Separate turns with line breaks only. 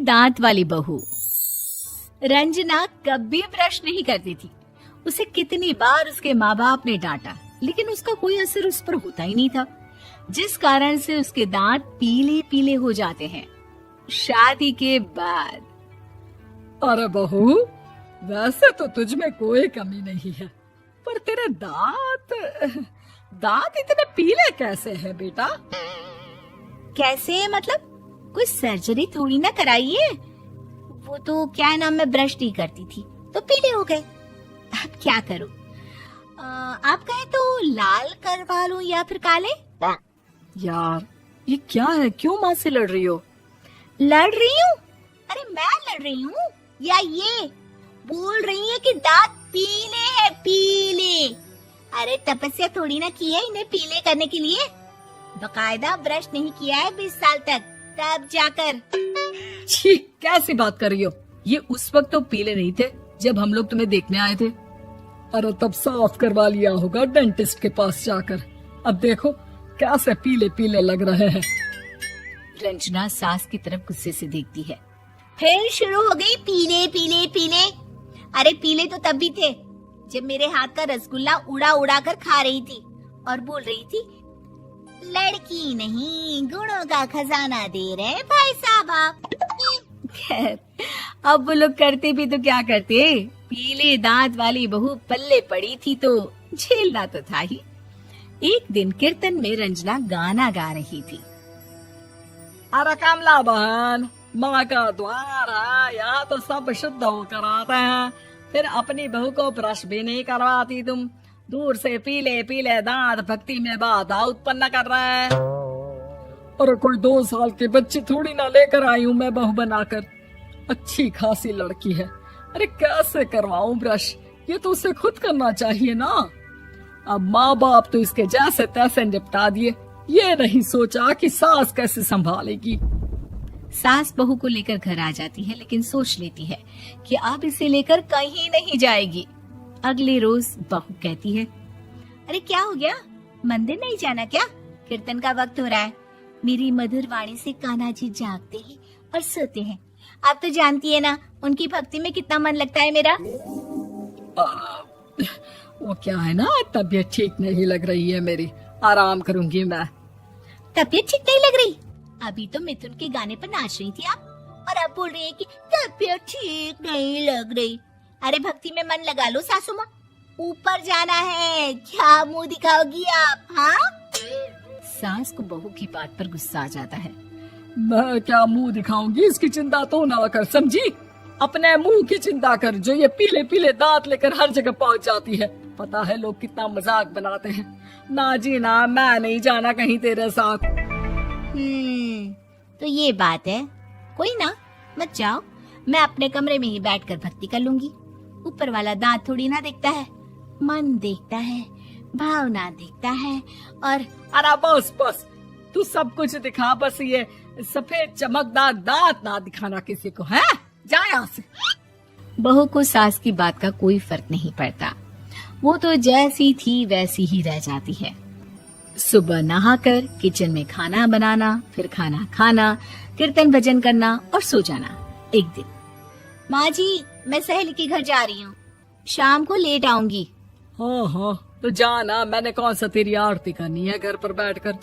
दांत वाली बहू। रंजना कभी ब्रश नहीं करती थी। उसे कितनी बार उसके माँ बाप ने डांटा, लेकिन उसका कोई असर उस पर होता ही नहीं था, जिस कारण से उसके दांत पीले पीले हो जाते हैं। शादी के बाद।
अरे बहू, वैसे तो तुझ में कोई कमी नहीं है, पर तेरे दांत इतने पीले कैसे हैं बेटा?
कैसे मतलब? कोई सर्जरी थोड़ी ना कराइए। वो तो क्या नाम, मैं ब्रश नहीं करती थी तो पीले हो गए। अब क्या करूं? आप कहें तो लाल करवा लूं या फिर काले?
यार ये क्या है, क्यों माँ से लड़ रही हो?
लड़ रही हूँ? अरे मैं लड़ रही हूँ या ये बोल रही है कि दांत पीले हैं, पीले। अरे तपस्या थोड़ी ना की है इन्हें पीले करने के लिए। बकायदा ब्रश नहीं किया है 20 साल तक, तब जाकर।
छी, कैसी बात कर रही हो? ये उस वक्त तो पीले नहीं थे जब हम लोग तुम्हें देखने आए थे। अरे तब साफ करवा लिया होगा डेंटिस्ट के पास जाकर। अब देखो कैसे पीले पीले लग रहे हैं।
रंजना सास की तरफ गुस्से से देखती है। फिर शुरू हो गई पीले पीले पीले। अरे पीले तो तब भी थे जब मेरे हाथ का रसगुल्ला उड़ा उड़ा कर खा रही थी और बोल रही थी, लड़की नहीं गुणों का खजाना दे रहे भाई साहब आप। खैर, अब वो लोग करते भी तो क्या करते, पीले दांत वाली बहू पल्ले पड़ी थी तो झेलना तो था ही। एक दिन कीर्तन में रंजना गाना गा रही थी।
अरे कमला बहन, माँ का द्वार है, यहाँ तो सब शुद्ध होकर आते हैं, फिर अपनी बहू को ब्रश भी नहीं करवाती तुम। दूर से पीले पीले दांत भक्ति में बाधा उत्पन्न कर रहे हैं। और कोई 2 साल के बच्चे थोड़ी ना लेकर आई हूँ मैं बहू बनाकर। अच्छी खासी लड़की है, अरे कैसे करवाऊं ब्रश? ये तो उसे खुद करना चाहिए ना। अब माँ बाप तो इसके जैसे तैसे निपटा दिए, ये नहीं सोचा कि सास कैसे संभालेगी।
सास बहू को लेकर घर आ जाती है, लेकिन सोच लेती है कि अब इसे लेकर कहीं नहीं जाएगी। अगले रोज बहू कहती है, अरे क्या हो गया, मंदिर नहीं जाना क्या? कीर्तन का वक्त हो रहा है। मेरी मधुर वाणी से कान्हा जी जागते हैं और सोते हैं। आप तो जानती है ना उनकी भक्ति में कितना मन लगता है मेरा।
वो क्या है ना, तबीयत ठीक नहीं लग रही है मेरी, आराम करूंगी मैं।
तबीयत ठीक नहीं लग रही? अभी तो मिथुन के गाने पर नाच रही थी आप, और अब बोल रही है कि तबीयत ठीक नहीं लग रही। अरे भक्ति में मन लगा लो सासू माँ, ऊपर जाना है, क्या मुंह दिखाओगी आप? हाँ? सास को बहू की बात पर गुस्सा आ जाता है।
मैं क्या मुंह दिखाऊंगी, इसकी चिंता तो ना कर, समझी? अपने मुंह की चिंता कर, जो ये पीले पीले दांत लेकर हर जगह पहुंच जाती है। पता है लोग कितना मजाक बनाते हैं। ना जी ना, मैं नहीं जाना कहीं तेरे साथ।
तो ये बात है। कोई ना, मत जाओ, मैं अपने कमरे में ही बैठकर भक्ति कर लूंगी। ऊपर वाला दांत थोड़ी ना देखता है, मन देखता है, भावना देखता है। और
अरे बस बस, तू सब कुछ दिखा, बस ये सफेद चमकदार दांत ना दिखाना किसी को, है? जा यहाँ से।
बहू को सास की बात का कोई फर्क नहीं पड़ता, वो तो जैसी थी वैसी ही रह जाती है। सुबह नहाकर किचन में खाना बनाना, फिर खाना खाना, कीर्तन भजन करना और सो जाना। एक दिन, माँ जी मैं सहेली के घर जा रही हूँ, शाम को लेट आऊंगी।
हाँ हाँ, तो जाना, मैंने कौन सा तेरी आरती करनी है घर पर बैठकर।